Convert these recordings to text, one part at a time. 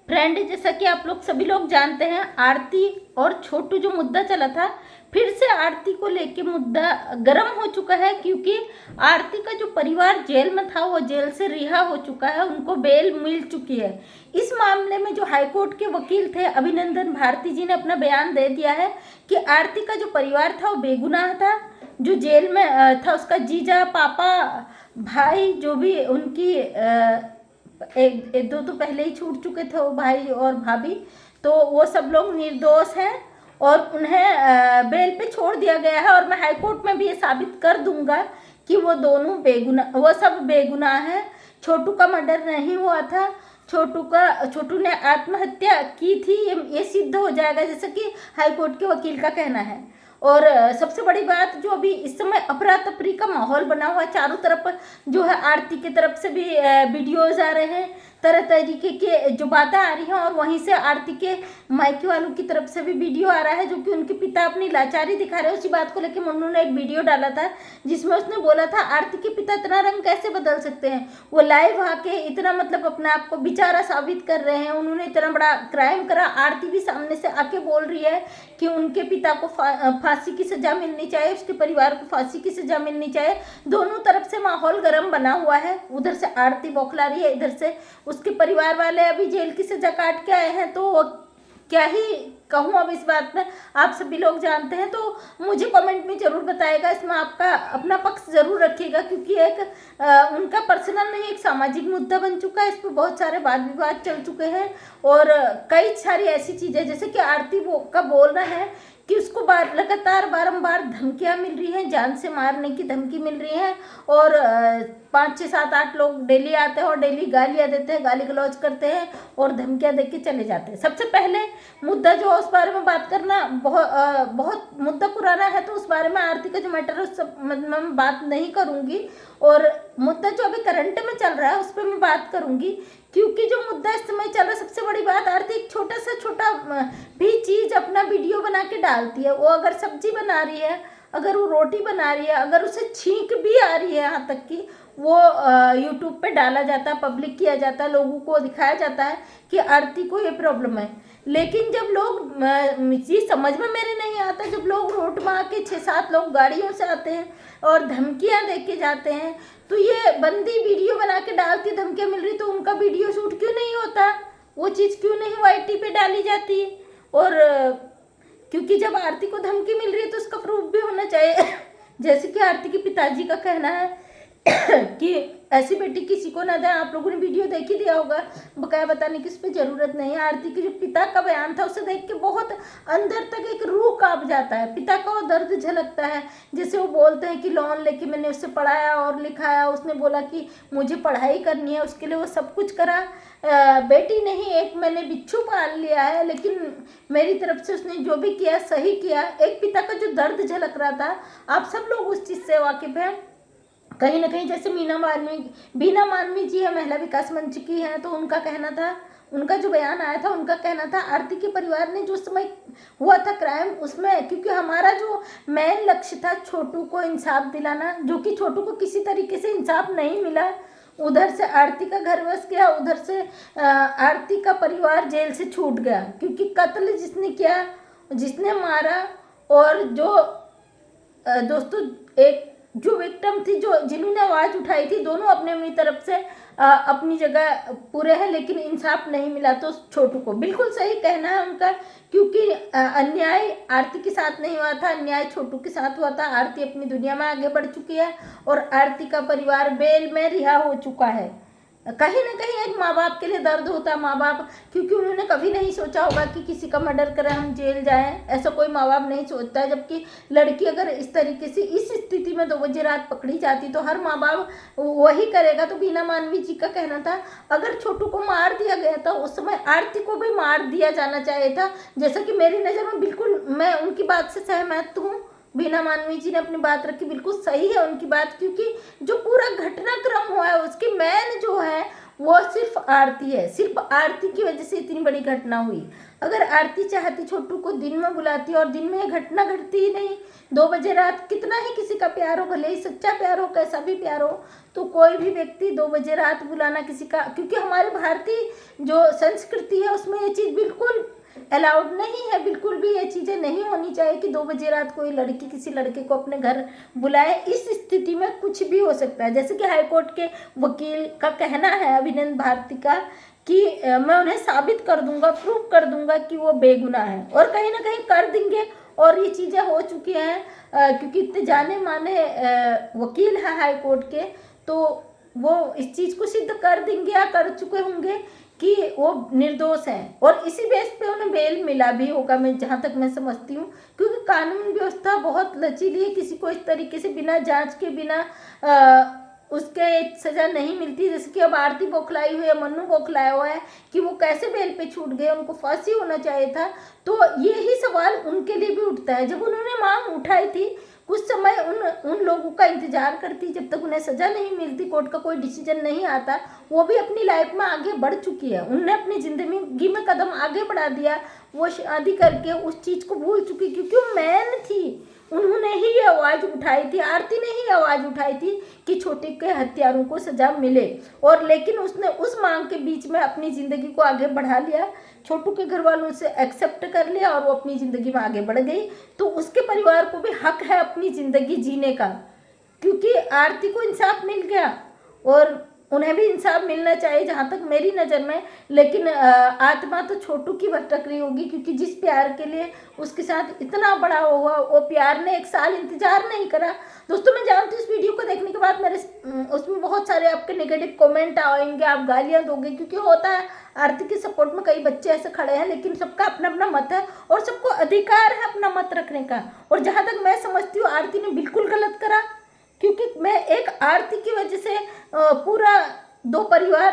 Friend, जैसा कि आप लोग सभी लोग जानते हैं, आरती और छोटू जो मुद्दा चला था, फिर से आरती को लेके मुद्दा गर्म हो चुका है, क्योंकि आरती का जो परिवार जेल में था वो जेल से रिहा हो चुका है, उनको बेल मिल चुकी है। इस मामले में जो हाईकोर्ट के वकील थे अभिनंदन भारती जी ने अपना बयान दे दिया है कि आरती का जो परिवार था वो बेगुनाह था। जो जेल में था उसका जीजा, पापा, भाई, जो भी उनकी एक दो तो पहले ही छूट चुके थे वो भाई और भाभी, तो वो सब लोग निर्दोष हैं और उन्हें बेल पे छोड़ दिया गया है। और मैं हाईकोर्ट में भी ये साबित कर दूंगा कि वो दोनों बेगुनाह, वो सब बेगुनाह हैं। छोटू का मर्डर नहीं हुआ था, छोटू ने आत्महत्या की थी, ये सिद्ध हो जाएगा, जैसे कि हाईकोर्ट के वकील का कहना है। और सबसे बड़ी बात, जो अभी इस समय अफरा तफरी का माहौल बना हुआ है, चारों तरफ जो है आरती की तरफ से भी वीडियोज आ रहे हैं, तरह तरीके के जो बातें आ रही हैं, और वहीं से आरती के मायके वालों की तरफ से भी वीडियो आ रहा है, जो कि उनके पिता अपनी लाचारी दिखा रहे हैं। उसी बात को लेकर मन्नू ने एक वीडियो डाला था जिसमें उसने बोला था आरती के पिता इतना रंग कैसे बदल सकते हैं। वो लाइव आके इतना मतलब अपने आप को बेचारा साबित कर रहे हैं, उन्होंने इतना बड़ा क्राइम करा। आरती भी सामने से आके बोल रही है कि उनके पिता को फांसी की सजा मिलनी चाहिए, उसके परिवार को फांसी की सजा मिलनी चाहिए। दोनों तरफ से माहौल गर्म बना हुआ है, उधर से आरती बौखला रही है, इधर से उसके परिवार वाले अभी जेल की सजा काट के आए हैं। तो क्या ही कहूँ अब इस बात में, आप सभी लोग जानते हैं, तो मुझे कमेंट में ज़रूर बताएगा, इसमें आपका अपना पक्ष ज़रूर रखिएगा, क्योंकि एक उनका पर्सनल नहीं, एक सामाजिक मुद्दा बन चुका है। इस पर बहुत सारे वाद विवाद चल चुके हैं और कई सारी ऐसी चीज़ें, जैसे कि आरती का बोलना है कि उसको लगातार बारंबार धमकियां मिल रही हैं, जान से मारने की धमकी मिल रही है, और 5 6 7 8 लोग डेली आते हैं और डेली गालियां देते हैं, गाली गलौज करते हैं और धमकियां दे के चले जाते हैं। सबसे पहले मुद्दा जो है उस बारे में बात करना बहुत मुद्दा पुराना है, तो उस बारे में आरती का जो मैटर है उस मैं बात नहीं करूँगी। और मुद्दा जो अभी करंट में चल रहा है उस पर मैं बात करूँगी, क्योंकि जो मुद्दा इस समय चल रहा है, सबसे बड़ी बात, आरती एक छोटा भी चीज़ अपना वीडियो बना के डालती है। वो अगर सब्जी बना रही है, अगर वो रोटी बना रही है, अगर उसे छींक भी आ रही है, यहाँ तक कि वो यूट्यूब पे डाला जाता है, पब्लिक किया जाता है, लोगों को दिखाया जाता है कि आरती को ये प्रॉब्लम है। लेकिन जब लोग, ये समझ में मेरे नहीं आता, जब लोग रोड में आके 6 7 लोग गाड़ियों से आते हैं और धमकियां दे के जाते हैं, तो ये बंदी वीडियो बना के डालती, धमकियां मिल रही, तो उनका वीडियो शूट क्यों नहीं होता, वो चीज़ क्यों नहीं वाईटी पे डाली जाती। और क्योंकि जब आरती को धमकी मिल रही है तो उसका प्रूफ भी होना चाहिए। जैसे कि आरती के पिताजी का कहना है कि ऐसी बेटी किसी को ना दें। आप लोगों ने वीडियो देख ही दिया होगा, बकाया बताने की इस पर ज़रूरत नहीं है। आरती के जो पिता का बयान था उसे देख के बहुत अंदर तक एक रूह कांप जाता है, पिता का वो दर्द झलकता है। जैसे वो बोलते हैं कि लोन लेके मैंने उससे पढ़ाया और लिखाया, उसने बोला कि मुझे पढ़ाई करनी है, उसके लिए वो सब कुछ करा। बेटी नहीं, एक मैंने बिच्छू पाल लिया है, लेकिन मेरी तरफ से उसने जो भी किया सही किया। एक पिता का जो दर्द झलक रहा था, आप सब लोग उस चीज़ से वाकिफ हैं कहीं ना कहीं। जैसे बीना मानवी जी है, महिला विकास मंच की है, तो उनका कहना था, उनका जो बयान आया था, उनका कहना था आरती के परिवार ने जो समय हुआ था क्राइम, उसमें क्योंकि हमारा जो मेन लक्ष्य था छोटू को इंसाफ दिलाना, जो कि छोटू को किसी तरीके से इंसाफ नहीं मिला। उधर से आरती का घर बस गया, उधर से आरती का परिवार जेल से छूट गया, क्योंकि कत्ल जिसने किया, जिसने मारा, और जो दोस्तों एक जो विक्टिम थी, जो जिन्होंने आवाज़ उठाई थी, दोनों अपने अपनी तरफ से अपनी जगह पूरे हैं, लेकिन इंसाफ नहीं मिला। तो छोटू को बिल्कुल सही कहना है उनका, क्योंकि अन्याय आरती के साथ नहीं हुआ था, अन्याय छोटू के साथ हुआ था। आरती अपनी दुनिया में आगे बढ़ चुकी है और आरती का परिवार बेल में रिहा हो चुका है। कहीं ना कहीं एक माँ बाप के लिए दर्द होता है, माँ बाप, क्योंकि उन्होंने कभी नहीं सोचा होगा कि किसी का मर्डर करें हम जेल जाएं, ऐसा कोई माँ बाप नहीं सोचता है। जबकि लड़की अगर इस तरीके से इस स्थिति में 2 बजे रात पकड़ी जाती तो हर माँ बाप वही करेगा। तो बीना मानवी जी का कहना था अगर छोटू को मार दिया गया था उस समय आरती को भी मार दिया जाना चाहिए था। जैसा कि मेरी नज़र में बिल्कुल मैं उनकी बात से सहमत हूँ, बीना मानवी जी ने अपनी बात रखी, बिल्कुल सही है उनकी बात, क्योंकि जो पूरा घटनाक्रम हुआ है उसकी मैन जो है वो सिर्फ आरती है। सिर्फ आरती की वजह से इतनी बड़ी घटना हुई। अगर आरती चाहती छोटू को दिन में बुलाती और दिन में ये घटना घटती ही नहीं। 2 बजे रात, कितना ही किसी का प्यार हो, भले ही सच्चा प्यार हो, कैसा भी प्यार हो, तो कोई भी व्यक्ति 2 बजे रात बुलाना किसी का, क्योंकि हमारे भारतीय जो संस्कृति है उसमें ये चीज़ बिल्कुल अलाउड नहीं है। बिल्कुल भी ये चीज़ें नहीं होनी चाहिए कि 2 बजे रात कोई लड़की किसी लड़के को अपने घर बुलाए। इस स्थिति में कुछ भी हो सकता है। जैसे कि हाईकोर्ट के वकील का कहना है, अभिनंदन भारती का, कि मैं उन्हें साबित कर दूंगा, प्रूव कर दूंगा कि वो बेगुनाह है, और कहीं ना कहीं कर देंगे। और ये चीज़ें हो चुकी हैं, क्योंकि इतने जाने माने वकील हैं हाई कोर्ट के, तो वो इस चीज़ को सिद्ध कर देंगे या कर चुके होंगे कि वो निर्दोष हैं। और इसी बेस पे उन्हें बेल मिला भी होगा, मैं जहाँ तक मैं समझती हूँ, क्योंकि कानून व्यवस्था बहुत लचीली है। किसी को इस तरीके से बिना जांच के, बिना उसके सज़ा नहीं मिलती। जैसे कि अब आरती बौखलाई हुई है, मन्नू बौखलाया हुआ है कि वो कैसे बेल पे छूट गए, उनको फांसी होना चाहिए था। तो ये ही सवाल उनके लिए भी उठता है। जब उन्होंने मांग उठाई थी, कुछ समय उन लोगों का इंतजार करती, जब तक उन्हें सज़ा नहीं मिलती, कोर्ट का कोई डिसीजन नहीं आता। वो भी अपनी लाइफ में आगे बढ़ चुकी है, उनने अपनी ज़िंदगी में कदम आगे बढ़ा दिया। वो शादी करके उस चीज़ को भूल चुकी, क्योंकि वो मैन थी। उन्होंने ही ये आवाज़ उठाई थी, आरती ने ही आवाज़ उठाई थी कि छोटे के हत्यारों को सज़ा मिले। और लेकिन उसने उस मांग के बीच में अपनी ज़िंदगी को आगे बढ़ा लिया, छोटू के घर वालों से एक्सेप्ट कर लिया और वो अपनी ज़िंदगी में आगे बढ़ गई। तो उसके परिवार को भी हक है अपनी ज़िंदगी जीने का, क्योंकि आरती को इंसाफ मिल गया और उन्हें भी इंसाफ मिलना चाहिए जहाँ तक मेरी नज़र में। लेकिन आत्मा तो छोटू की भटक रही होगी, क्योंकि जिस प्यार के लिए उसके साथ इतना बड़ा हुआ, वो प्यार ने 1 साल इंतजार नहीं करा। दोस्तों, मैं जानती हूँ इस वीडियो को देखने के बाद मेरे उसमें बहुत सारे आपके नेगेटिव कमेंट आएंगे, आप गालियाँ दोगे, क्योंकि होता है आरती के सपोर्ट में कई बच्चे ऐसे खड़े हैं, लेकिन सबका अपना अपना मत है और सबको अधिकार है अपना मत रखने का। और जहाँ तक मैं समझती हूँ आरती ने बिल्कुल गलत करा, क्योंकि मैं एक आरती की वजह से पूरा 2 परिवार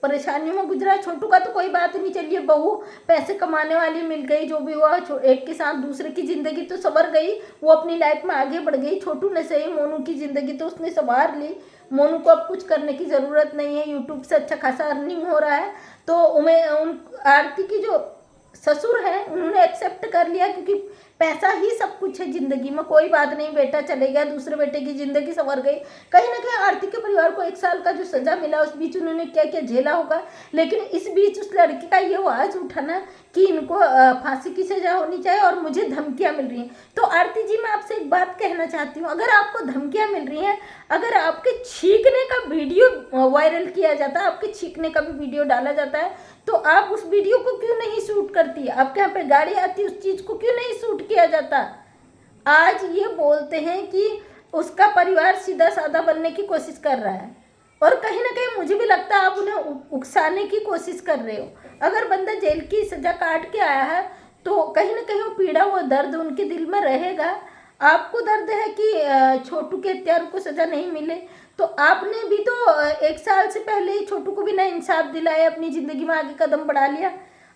परेशानियों में गुजरा। छोटू का तो कोई बात नहीं, चलिए बहू पैसे कमाने वाली मिल गई, जो भी हुआ एक के साथ दूसरे की ज़िंदगी तो संवर गई, वो अपनी लाइफ में आगे बढ़ गई। छोटू ने सही, मोनू की ज़िंदगी तो उसने संवार ली। मोनू को अब कुछ करने की ज़रूरत नहीं है, यूट्यूब से अच्छा खासा अर्निंग हो रहा है। तो उन आरती की जो ससुर हैं उन्होंने एक्सेप्ट कर लिया, क्योंकि पैसा ही सब कुछ है ज़िंदगी में। कोई बात नहीं, बेटा चले गया, दूसरे बेटे की ज़िंदगी संवर गई। कहीं ना कहीं आरती के परिवार को 1 साल का जो सज़ा मिला, उस बीच उन्होंने क्या क्या झेला होगा। लेकिन इस बीच उस लड़की का ये आवाज़ उठाना कि इनको फांसी की सज़ा होनी चाहिए और मुझे धमकियाँ मिल रही हैं। तो आरती जी, मैं आपसे एक बात कहना चाहती हूँ, अगर आपको धमकियाँ मिल रही हैं, अगर आपके छींकने का वीडियो वायरल किया जाता है, आपके छींकने का भी वीडियो डाला जाता है, तो आप उस वीडियो को क्यों नहीं शूट करती? आपके यहाँ पे गाड़ी आती, उस चीज़ को क्यों नहीं शूट किया जाता? आज ये बोलते हैं कि उसका परिवार सीधा साधा बनने की कोशिश कर रहा है, और कहीं ना कहीं मुझे भी लगता है आप उन्हें उकसाने की कोशिश कर रहे हो। अगर बंदा जेल की सज़ा काट के आया है, तो कहीं ना कहीं वो पीड़ा, वो दर्द उनके दिल में रहेगा। आपको दर्द है कि छोटू के हत्यारों को सज़ा नहीं मिले, तो आपने भी तो 1 साल से पहले ही छोटू को भी ना इंसाफ दिलाया, अपनी ज़िंदगी में आगे कदम बढ़ा लिया।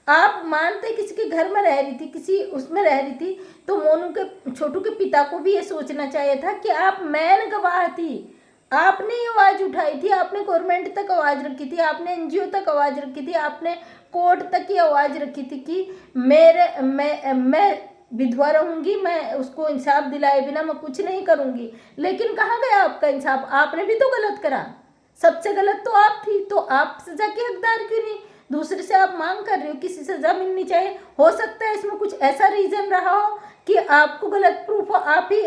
आप मानते किसी के घर में रह रही थी, किसी उसमें रह रही थी, तो मोनू के, छोटू के पिता को भी ये सोचना चाहिए था कि आप मैन गवाह थी, आपने ये आवाज़ उठाई थी, आपने गवर्नमेंट तक आवाज़ रखी थी, आपने एनजीओ तक आवाज़ रखी थी, आपने कोर्ट तक की आवाज़ रखी थी कि मैं विधवा रहूंगी, मैं उसको इंसाफ दिलाए बिना मैं कुछ नहीं करूंगी। लेकिन कहाँ गया आपका इंसाफ? आपने भी तो गलत करा, सबसे गलत तो आप थी, तो आप सज़ा के हकदार क्यों नहीं? दूसरे से आप मांग कर रहे हो किसी सज़ा मिलनी चाहिए। हो सकता है इसमें कुछ ऐसा रीज़न रहा हो कि आपको गलत प्रूफ हो, आप ही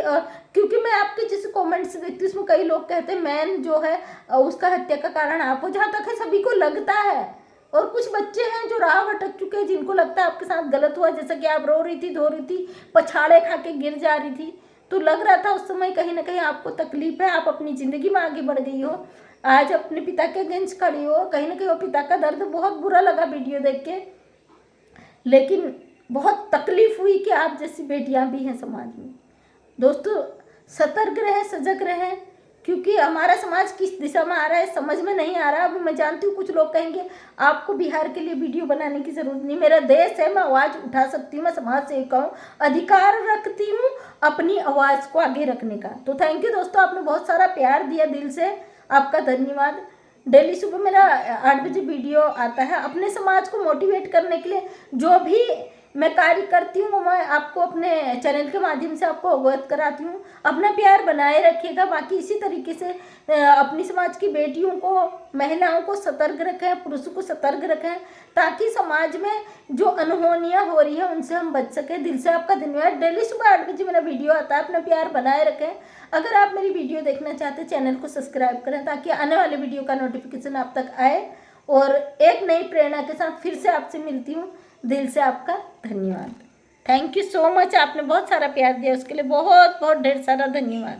क्योंकि मैं आपके जैसे कमेंट्स देखती हूँ, उसमें कई लोग कहते हैं मैन जो है उसका हत्या का कारण आप हो। जहाँ तक है सभी को लगता है, और कुछ बच्चे हैं जो राह भटक चुके हैं, जिनको लगता है आपके साथ गलत हुआ, जैसा कि आप रो रही थी, धो रही थी, पछाड़े खा के गिर जा रही थी, तो लग रहा था उस समय कहीं ना कहीं आपको तकलीफ है, आप अपनी ज़िंदगी में आगे बढ़ गई हो, आज अपने पिता के अगेंस्ट खड़ी हो। कहीं ना कहीं वो पिता का दर्द बहुत बुरा लगा वीडियो देख के, लेकिन बहुत तकलीफ हुई कि आप जैसी बेटियां भी हैं समाज में। दोस्तों, सतर्क रहें, सजग रहें, क्योंकि हमारा समाज किस दिशा में आ रहा है समझ में नहीं आ रहा। अभी मैं जानती हूँ कुछ लोग कहेंगे आपको बिहार के लिए वीडियो बनाने की ज़रूरत नहीं, मेरा देश है, मैं आवाज़ उठा सकती हूँ, मैं समाज सेविका हूँ, अधिकार रखती हूँ अपनी आवाज़ को आगे रखने का। तो थैंक यू दोस्तों, आपने बहुत सारा प्यार दिया, दिल से आपका धन्यवाद। डेली सुबह मेरा 8 बजे वीडियो आता है। अपने समाज को मोटिवेट करने के लिए जो भी मैं कार्य करती हूँ वो मैं आपको अपने चैनल के माध्यम से आपको अवगत कराती हूँ। अपना प्यार बनाए रखिएगा। बाकी इसी तरीके से अपनी समाज की बेटियों को, महिलाओं को सतर्क रखें, पुरुषों को सतर्क रखें, ताकि समाज में जो अनहोनियाँ हो रही है उनसे हम बच सकें। दिल से आपका धन्यवाद। डेली सुबह 8 बजे मेरा वीडियो आता है। अपना प्यार बनाए रखें। अगर आप मेरी वीडियो देखना चाहते हैं चैनल को सब्सक्राइब करें, ताकि आने वाले वीडियो का नोटिफिकेशन आप तक आए। और एक नई प्रेरणा के साथ फिर से आपसे मिलती हूँ। दिल से आपका धन्यवाद। Thank you so much. आपने बहुत सारा प्यार दिया, उसके लिए बहुत बहुत ढेर सारा धन्यवाद।